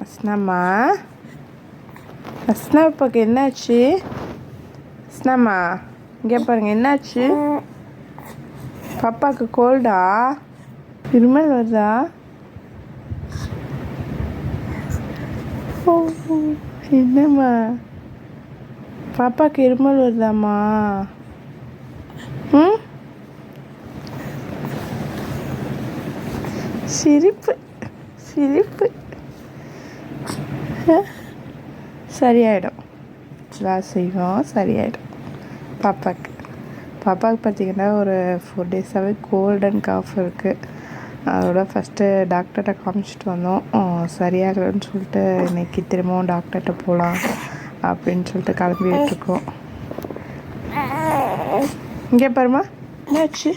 அஸ்னாமா, அஸ்னாவுக்கு என்னாச்சு? அஸ்னாமா, இங்கே பாருங்க, என்னாச்சு? பாப்பாவுக்கு கோல்டா? இருமல் வருதா? ஓ, என்னம்மா பாப்பாவுக்கு இருமல் வருதாம்மா? ம், சிரிப்பு சிரிப்பு. சரியாயிடும், செய்வோம், சரியாயிடும். பாப்பாவுக்கு பார்த்திங்கன்னா ஒரு 4 டேஸாகவே கோல்ட் அண்ட் காஃப் இருக்குது. அதோட ஃபஸ்ட்டு டாக்டர்கிட்ட காமிச்சிட்டு வந்தோம். சரியாகலன்னு சொல்லிட்டு இன்றைக்கி திரும்பவும் டாக்டர்கிட்ட போகலாம் அப்படின்னு சொல்லிட்டு கிளம்பிகிட்ருக்கோம். இங்கே பாருமா, என்னாச்சு?